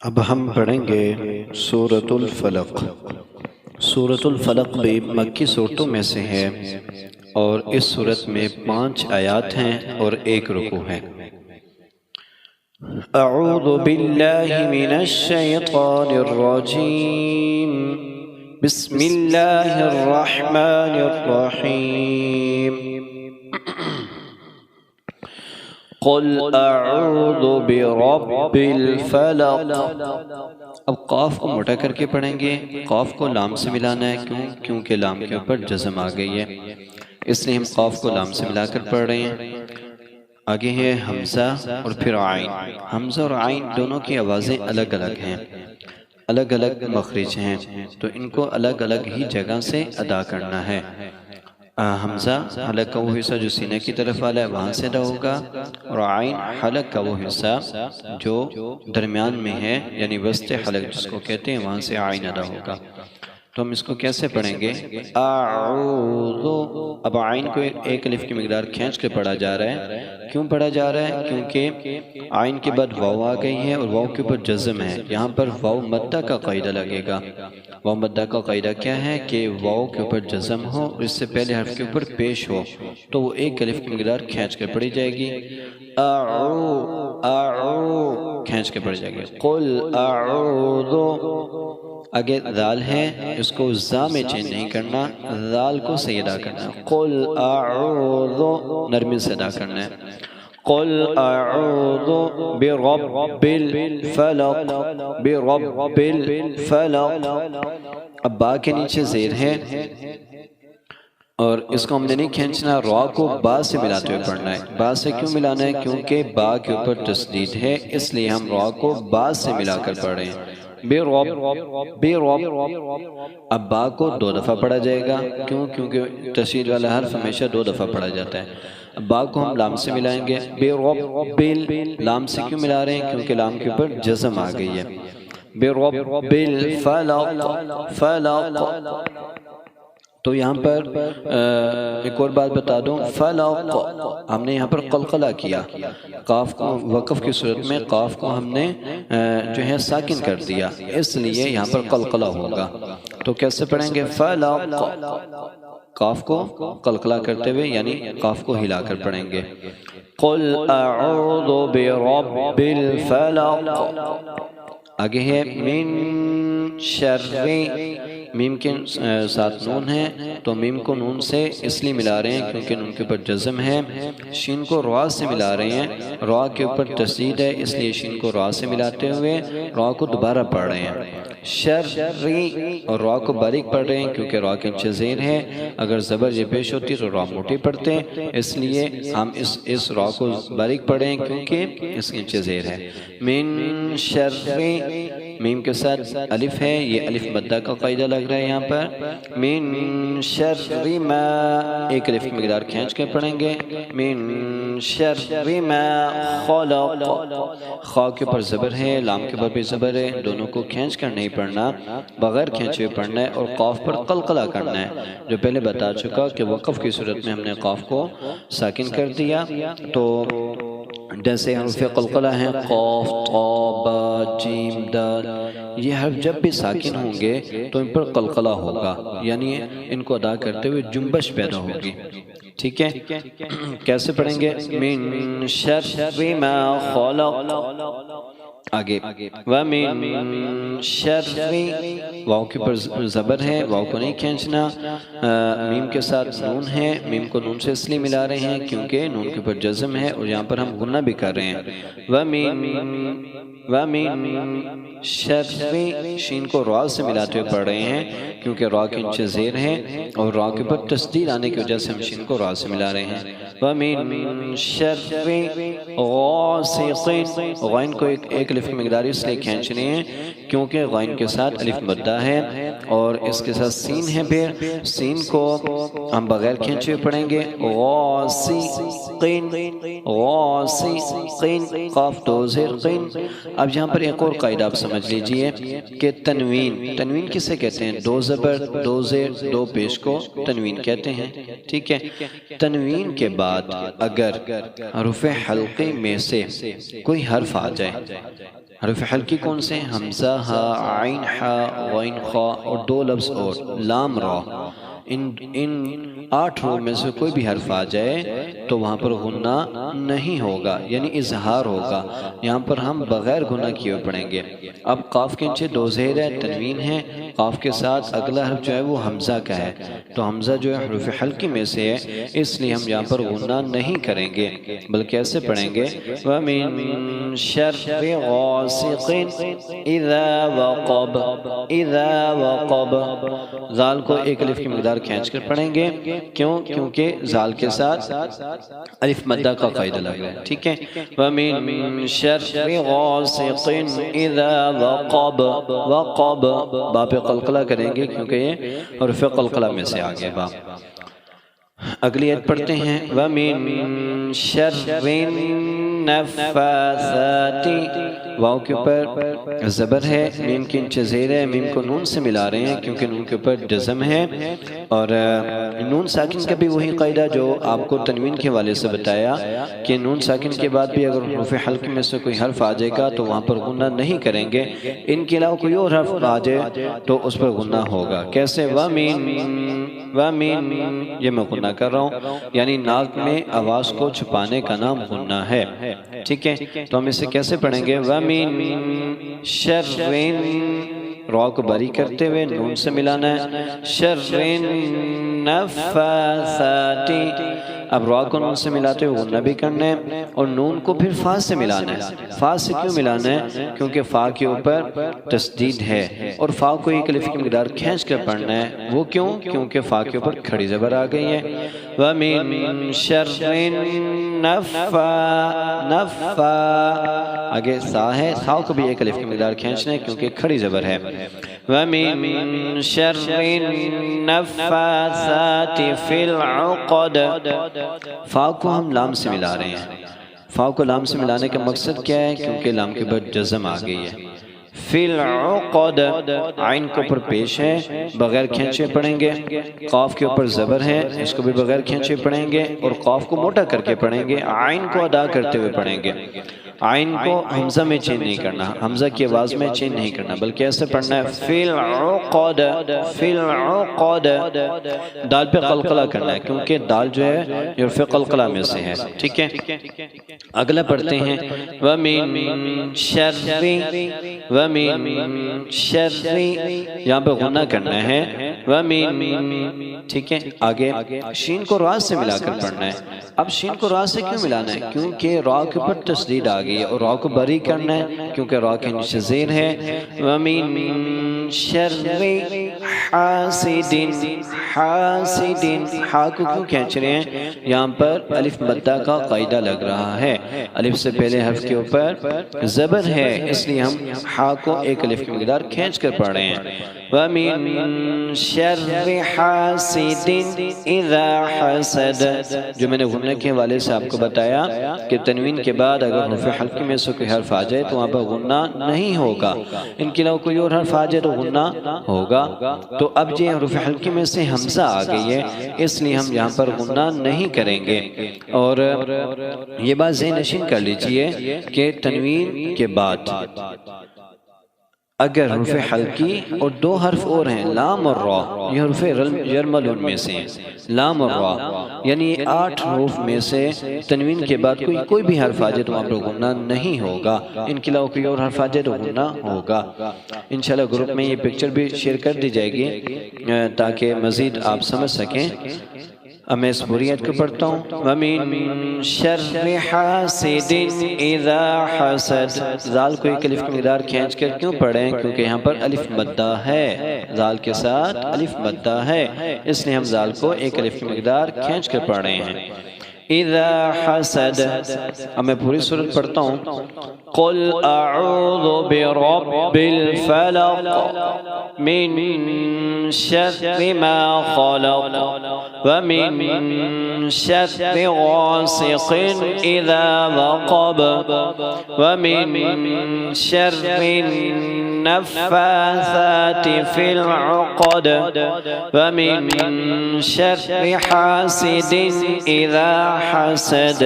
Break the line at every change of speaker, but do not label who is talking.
اب ہم پڑھیں گے سورۃ الفلق۔ سورۃ الفلق بھی مکی صورتوں میں سے ہے اور اس صورت میں 5 آیات ہیں اور 1 رکوع ہے۔ اعوذ باللہ من الشیطان الرجیم، بسم اللہ الرحمن الرحیم۔ قل اعوذ برب الفلق۔ اب قاف کو موٹا کر کے پڑھیں گے، قاف کو لام سے ملانا ہے، کیونکہ لام کے اوپر جزم آ گئی ہے، اس لیے ہم قاف کو لام سے ملا کر پڑھ رہے ہیں۔ آگے ہے حمزہ اور پھر عین۔ حمزہ اور عین دونوں کی آوازیں الگ الگ ہیں، الگ الگ مخرج ہیں، تو ان کو الگ الگ ہی جگہ سے ادا کرنا ہے۔ حمزہ حلق کا وہ حصہ جو سینے کی طرف والا ہے وہاں سے ادا ہوگا، اور عین حلق کا وہ حصہ جو درمیان میں ہے یعنی وسط حلق جس کو کہتے ہیں وہاں سے عین ادا ہوگا۔ تو ہم اس کو کیسے پڑھیں گے؟ اعوذ۔ اب عین کو ایک الف کی مقدار کھینچ کے پڑھا جا رہا ہے۔ کیوں پڑھا جا رہا ہے؟ کیونکہ عین کے بعد واو آ گئی ہے اور واو کے اوپر جزم ہے، یہاں پر واو مدہ کا قاعدہ لگے گا۔ واو مدہ کا قاعدہ کیا ہے کہ واو کے اوپر جزم ہو اور اس سے پہلے حرف کے اوپر پیش ہو تو وہ ایک الف کی مقدار کھینچ کے پڑھی جائے گی۔ اعو کھینچ کے پڑھی جائے گی۔ قل اعوذ۔ آگے ذال ہے، اس کو زا میں چینج نہیں کرنا، ذال کو صحیح ادا کرنا ہے۔ قل اعوذ نرمی سے ادا کرنا ہے۔ قل اعوذ برب الفلق، برب الفلق۔ اب با کے نیچے زیر ہے اور اس کو ہم نے نہیں کھینچنا، را کو با سے ملاتے ہوئے پڑھنا ہے۔ با سے کیوں ملانا ہے؟ کیونکہ با کے اوپر تشدید ہے، اس لیے ہم را کو با سے ملا کر پڑھ رہے ہیں۔ برب برب۔ اب با کو 2 دفعہ پڑھا جائے گا، کیونکہ تشدید والا حرف ہمیشہ 2 دفعہ پڑھا جاتا ہے۔ با کو ہم لام سے ملائیں گے، برب لام سے کیوں ملا رہے ہیں؟ کیونکہ لام کے اوپر جزم آ گئی ہے۔ برب الفلق، فلق۔ تو یہاں پر ایک اور بات بتا دوں، فلق ہم نے یہاں پر قلقلہ کیا، قاف کو وقف کی صورت میں قاف کو ہم نے جو ہے ساکن کر دیا، اس لیے یہاں پر قلقلہ ہوگا۔ تو کیسے پڑھیں گے؟ فلق، قاف کو قلقلہ کرتے ہوئے یعنی قاف کو ہلا کر پڑھیں گے۔ قل اعوذ برب الفلق۔ آگے ہے من شر، میم کے ساتھ نون ہے تو میم کو نون سے اس لیے ملا رہے ہیں کیونکہ نون کے اوپر جزم ہے۔ شین کو را سے ملا رہے ہیں، را کے اوپر تشدید ہے اس لیے شین کو را سے ملاتے ہوئے را کو دوبارہ پڑھ رہے ہیں۔ شرری، اور را کو باریک پڑھ رہے ہیں کیونکہ را کے نیچے زیر ہے، اگر زبر یہ پیش ہوتی تو را موٹی پڑھتے، اس لیے ہم اس را کو باریک پڑھ رہے ہیں کیونکہ اس کے نیچے زیر ہے۔ من شرری، میم کے ساتھ الف ہے، یہ الف مدہ کا قاعدہ لگ رہا ہے یہاں پر۔ من شر ما، ایک الف کی مقدار کھینچ کے پڑھیں گے۔ من شر ما خلق، خا کے اوپر زبر ہے، لام کے اوپر بھی زبر ہے، دونوں کو کھینچ کر نہیں پڑھنا، بغیر کھینچے پڑھنا ہے اور قاف پر قلقلہ کرنا ہے، جو پہلے بتا چکا کہ وقف کی صورت میں ہم نے قاف کو ساکن کر دیا۔ تو جیسے حروف قلقلہ ہیں قاف، طا، با، جیم، دال، یہ حرف جب بھی ساکن ہوں گے تو ان پر قلقلہ ہوگا، یعنی ان کو ادا کرتے ہوئے جنبش پیدا ہوگی۔ ٹھیک ہے، کیسے پڑھیں گے؟ من شر ما خلق۔ آگے وَمِن شَرِّ، واو کے پر زبر ہے، واو کو نہیں کھینچنا، میم کے ساتھ نون ہے، میم کو نون سے اس لیے ملا رہے ہیں کیونکہ نون کے پر جزم ہے اور یہاں پر ہم غنہ بھی کر رہے ہیں۔ وَمِن شَرِّ، شین کو را سے ملاتے ہوئے پڑھ رہے ہیں کیونکہ را کے نیچے زیر ہے اور را کے پر تشدید آنے کی وجہ سے ہم شین کو را سے ملا رہے ہیں۔ وَمِن شَرِّ غَاسِقٍ، غین کو ایک الف کی مقدار اس لیے کھینچنی ہے کیونکہ غین کے ساتھ الف مدہ ہے اور اس کے ساتھ سین ہے، پھر سین کو ہم بغیر کھینچے ہوئے پڑھیں گے۔ غاسقین، غاسقین، قاف 2 زیر قین۔ اب یہاں پر ایک اور قاعدہ آپ سمجھ لیجئے کہ تنوین کسے کہتے ہیں؟ 2 زبر 2 زیر 2 پیش کو تنوین کہتے ہیں۔ ٹھیک ہے، تنوین کے بعد اگر حروف حلقے میں سے کوئی حرف آ جائے حروف حلقی کون سے؟ حمزہ، ہا، عین، حا، غین، خا اور 2 لفظ اور لام، را۔ ان 8 حروف میں سے کوئی بھی حرف آ جائے تو وہاں پر غنہ نہیں ہوگا، یعنی اظہار ہوگا۔ یہاں پر ہم بغیر غنہ کیے پڑھیں گے۔ اب قاف کے نیچے 2 زیر ہے، تنوین ہے، قاف کے ساتھ اگلا حرف جو ہے وہ حمزہ کا ہے، تو حمزہ جو ہے حروف حلقی میں سے ہے، اس لیے ہم یہاں پر غنہ نہیں کریں گے، بلکہ ایسے پڑھیں گے وَمِن شَرِّ غَاسِقٍ اِذَا وَقَبَ، اِذَا وَقَبَ۔ زال کو ایک الف کی مقدار کھینچ کر پڑھیں گے، کیوں؟ کیونکہ زال کے ساتھ الف مدہ کا قاعدہ لگ رہا ہے، ٹھیک ہے۔ وَمِن شَرِّ غَاسِقٍ اِذَا وَقَبَ، وَقَبَ با پہ قلقلہ کریں گے کیونکہ یہ حرف قلقلہ میں سے آگے با۔ اگلی آیت پڑھتے ہیں وَمِن شَرِّ النَّفَّاثَاتِ، واو کے اوپر زبر ہے، میم کے نیچے زیر ہے، میم کو نون سے ملا رہے ہیں کیونکہ نون کے اوپر جزم ہے، اور نون ساکن کا بھی وہی قاعدہ جو آپ کو تنوین کے حوالے سے بتایا کہ نون ساکن کے بعد بھی اگر حروف حلق میں سے کوئی حرف آ جائے گا تو وہاں پر غنہ نہیں کریں گے، ان کے علاوہ کوئی اور حرف آ جائے تو اس پر غنہ ہوگا۔ کیسے؟ وَمِن، یہ میں غنہ کر رہا ہوں، یعنی ناک میں آواز کو چھپانے کا نام غنہ ہے، ٹھیک ہے۔ تو ہم اسے کیسے پڑھیں گے؟ وَمِن شَرِّ، را کو باری کرتے ہوئے نون سے ملانا ہے، شَرِّ النَّفَّاثَاتِ، اب را کو نون سے ملاتے ہوئے غنہ بھی کرنا ہے، اور نون کو پھر فا سے ملانا ہے۔ فا سے کیوں ملانا ہے؟ کیونکہ فا کے اوپر تشدید ہے، اور فا کو ایک الف کی مقدار کھینچ کر پڑھنا ہے، وہ کیوں؟ کیونکہ فا کے اوپر کھڑی زبر آ گئی ہے۔ وَمِن شَرِّ النَّفَّا، آگے سا ہے، سا کو بھی ایک الف کی مقدار کھینچنا ہے کیونکہ کھڑی زبر ہے۔ وَمِن شَرِّ النَّفَّاثَاتِ فِي الْعُقَدِ، فا کو ہم لام سے ملا رہے ہیں۔ فا کو لام سے ملانے کا مقصد کیا ہے؟ کیونکہ لام کے بعد جزم آ گئی ہے۔ فی العقد، عین کے اوپر پیش ہے، بغیر کھینچے پڑھیں گے، قاف کے اوپر زبر ہے، اس کو بھی بغیر کھینچے پڑھیں گے، اور قاف کو موٹا کر کے پڑھیں گے، عین کو ادا کرتے ہوئے پڑھیں گے۔ عین کو حمزہ میں چین نہیں کرنا، حمزہ کی آواز میں چین نہیں کرنا، بلکہ ایسے پڑھنا ہے فی العقد، فی العقد، دال پہ قلقلہ کرنا ہے کیونکہ دال جو ہے یہ حرف قلقلہ میں سے ہے، ٹھیک ہے۔ اگلا پڑھتے ہیں وَمِن شَرِّ، وَمِن شَرِّ، یہاں پہ غنہ کرنا ہے، وَمِن، ٹھیک ہے۔ آگے شین کو را سے ملا کر پڑھنا ہے۔ اب شین کو را سے کیوں ملانا ہے؟ کیونکہ را کے اوپر تشدید آ گئی ہے، اور را کو بری کرنا ہے کیونکہ را کے نیچے زیر ہے۔ وَمِن شَرِّ حَاسِدٍ، حَاسِدٍ، ہا کو کیوں کھینچ رہے ہیں؟ یہاں پر الف مدہ کا قاعدہ لگ رہا ہے، الف سے پہلے حرف کے اوپر زبر ہے، اس لیے ہم ہا کو ایک الف کی مقدار کھینچ کر پڑھ رہے ہیں۔ وَمِن شَرِّ حَاسِدٍ اِذَا حَسَدَ، جو میں نے غنہ کے حوالے سے آپ کو بتایا کہ تنوین کے بعد اگر حروف حلقی میں سے کوئی حرف آ جائے تو وہاں پر غنہ نہیں ہوگا، ان کے علاوہ کوئی اور حرف آ جائے تو غنہ ہوگا۔ تو اب یہ حروف حلقی میں سے حمزہ آ گئی ہے، اس لیے ہم یہاں پر غنہ نہیں کریں گے۔ اور یہ بات ذہن نشین کر لیجئے کہ تنوین کے بعد اگر حروف حلقی اور 2 حرف اور ہیں، لام اور را، یہ حروف یرملون میں سے ہیں، لام اور را، یعنی 8 حروف میں سے تنوین کے بعد کوئی بھی حرف آ جائے تو وہاں پر غنہ نہیں ہوگا، ان کے علاوہ کوئی اور حرف آ جائے تو غنہ ہوگا۔ انشاءاللہ گروپ میں یہ پکچر بھی شیئر کر دی جائے گی تاکہ مزید آپ سمجھ سکیں۔ اب میں اس پوری آیت کو پڑھتا ہوں وَمِن شَرِّ حَاسِدٍ اِذَا حَسَدَ، زال کو ایک الف کی مقدار کھینچ کر کیوں پڑھیں؟ کیونکہ یہاں پر الف مدہ ہے، زال کے ساتھ الف مدہ ہے، اس لیے ہم زال کو ایک الف کی مقدار کھینچ کر پڑھ رہے ہیں۔ اِذَا حَسَدَ، اب میں پوری سورت پڑھتا ہوں قُلْ أَعُوذُ بِرَبِّ الْفَلَقِ مِن شَرِّ مَا خَلَقَ وَمِن شَرِّ غَاسِقٍ إِذَا وَقَبَ وَمِن شَرِّ النَّفَّاثَاتِ فِي الْعُقَدِ وَمِن شَرِّ حَاسِدٍ إِذَا حَسَدَ۔